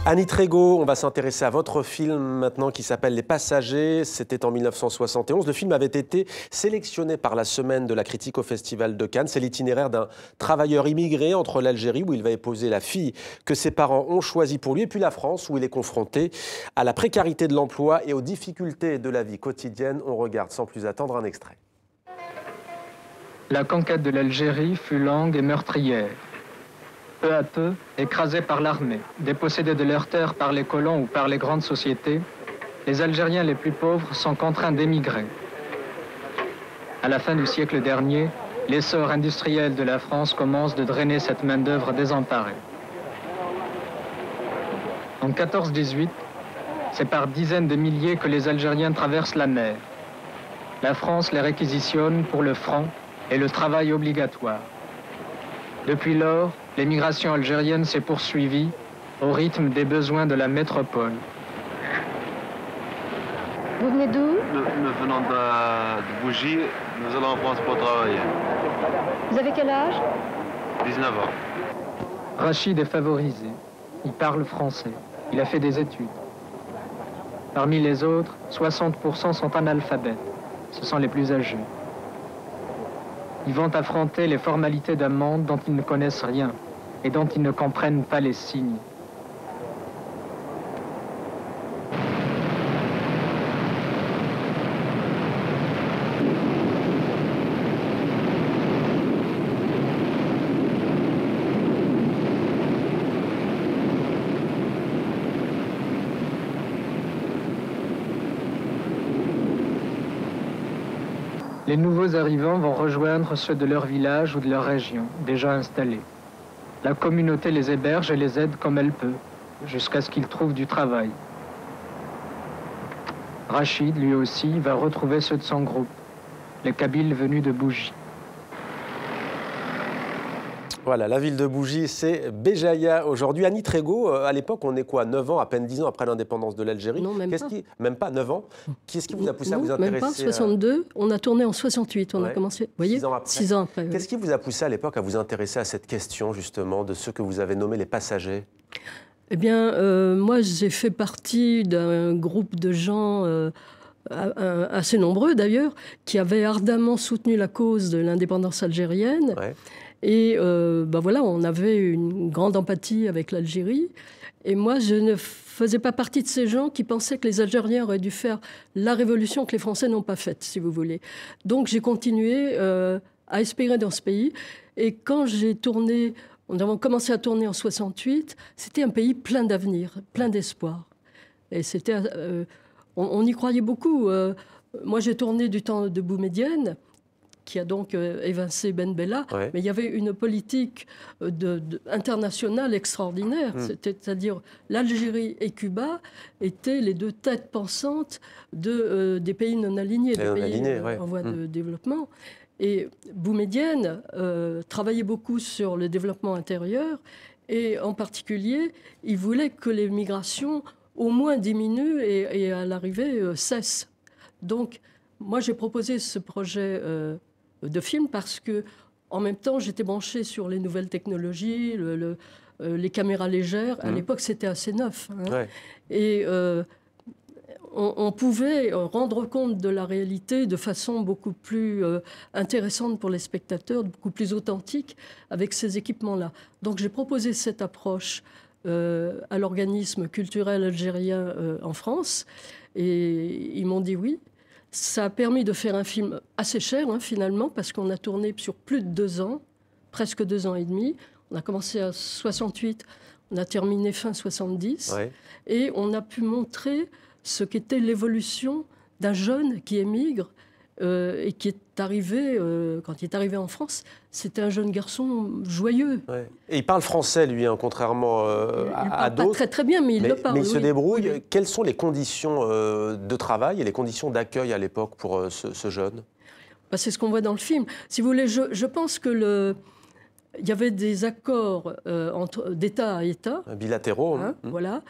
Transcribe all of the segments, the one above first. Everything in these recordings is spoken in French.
Annie Trégaud, on va s'intéresser à votre film maintenant qui s'appelle Les Passagers. C'était en 1971. Le film avait été sélectionné par la Semaine de la critique au Festival de Cannes. C'est l'itinéraire d'un travailleur immigré entre l'Algérie, où il va épouser la fille que ses parents ont choisie pour lui, et puis la France, où il est confronté à la précarité de l'emploi et aux difficultés de la vie quotidienne. On regarde sans plus attendre un extrait. La conquête de l'Algérie fut longue et meurtrière. Peu à peu, écrasés par l'armée, dépossédés de leurs terres par les colons ou par les grandes sociétés, les Algériens les plus pauvres sont contraints d'émigrer. À la fin du siècle dernier, l'essor industriel de la France commence de drainer cette main-d'œuvre désemparée. En 14-18, c'est par dizaines de milliers que les Algériens traversent la mer. La France les réquisitionne pour le franc et le travail obligatoire. Depuis lors, l'émigration algérienne s'est poursuivie au rythme des besoins de la métropole. Vous venez d'où? Nous venons de Bougie, nous allons en France pour travailler. Vous avez quel âge? 19 ans. Rachid est favorisé. Il parle français. Il a fait des études. Parmi les autres, 60% sont analphabètes. Ce sont les plus âgés. Ils vont affronter les formalités d'un monde dont ils ne connaissent rien et dont ils ne comprennent pas les signes. Les nouveaux arrivants vont rejoindre ceux de leur village ou de leur région, déjà installés. La communauté les héberge et les aide comme elle peut, jusqu'à ce qu'ils trouvent du travail. Rachid, lui aussi, va retrouver ceux de son groupe, les Kabyles venus de Bougie. Voilà, la ville de Bougie, c'est Béjaïa aujourd'hui. Annie Trégaud, à l'époque, on est quoi, 9 ans, à peine 10 ans après l'indépendance de l'Algérie? Non, même pas. Même pas 9 ans. Qu'est-ce qui vous a poussé à vous Même intéresser pas, 62. On a tourné en 68. On a commencé, vous voyez, 6 ans après. Qu'est-ce qui vous a poussé à l'époque à vous intéresser à cette question, justement, de ceux que vous avez nommés les passagers? Eh bien, moi, j'ai fait partie d'un groupe de gens assez nombreux, d'ailleurs, qui avaient ardemment soutenu la cause de l'indépendance algérienne. Ouais. Et voilà, on avait une grande empathie avec l'Algérie. Et moi, je ne faisais pas partie de ces gens qui pensaient que les Algériens auraient dû faire la révolution que les Français n'ont pas faite, si vous voulez. Donc, j'ai continué à espérer dans ce pays. Et quand nous avons commencé à tourner en 68, c'était un pays plein d'avenir, plein d'espoir. Et c'était, on y croyait beaucoup. Moi, j'ai tourné du temps de Boumedienne, qui a donc évincé Ben Bella, mais il y avait une politique internationale extraordinaire. C'est-à-dire l'Algérie et Cuba étaient les deux têtes pensantes des pays non alignés, des pays en voie de développement. Et Boumedienne travaillait beaucoup sur le développement intérieur, et en particulier, il voulait que les migrations au moins diminuent et à l'arrivée cessent. Donc, moi, j'ai proposé ce projet de film parce que, en même temps, j'étais branchée sur les nouvelles technologies, les caméras légères. À l'époque, c'était assez neuf. Et on pouvait rendre compte de la réalité de façon beaucoup plus intéressante pour les spectateurs, beaucoup plus authentique avec ces équipements-là. Donc, j'ai proposé cette approche à l'organisme culturel algérien en France, et ils m'ont dit oui. Ça a permis de faire un film assez cher, finalement, parce qu'on a tourné sur plus de 2 ans, presque 2 ans et demi. On a commencé à 68, on a terminé fin 70. Et on a pu montrer ce qu'était l'évolution d'un jeune qui émigre et qui est arrivé, quand il est arrivé en France, c'était un jeune garçon joyeux. Et il parle français, lui, contrairement à d'autres. Pas très très bien, mais il le parle. Mais il se débrouille. Oui. Quelles sont les conditions de travail et les conditions d'accueil à l'époque pour ce jeune? C'est ce qu'on voit dans le film. Si vous voulez, je pense que il y avait des accords d'État à État. Bilatéraux. Voilà.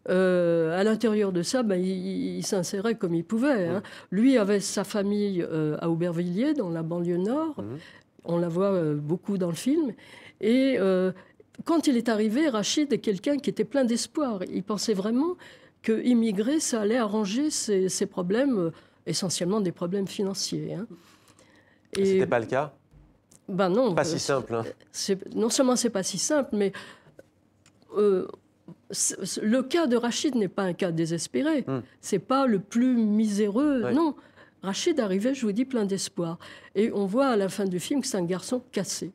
À l'intérieur de ça, il s'insérait comme il pouvait. Lui avait sa famille à Aubervilliers, dans la banlieue nord. On la voit beaucoup dans le film. Et quand il est arrivé, Rachid est quelqu'un qui était plein d'espoir. Il pensait vraiment que immigrer, ça allait arranger ses problèmes, essentiellement des problèmes financiers. Hein. Et c'était pas le cas? Ben non. Pas si simple. Hein. Non seulement c'est pas si simple, mais le cas de Rachid n'est pas un cas désespéré. C'est pas le plus miséreux. Oui. Non. Rachid arrivait, je vous dis, plein d'espoir. Et on voit à la fin du film que c'est un garçon cassé.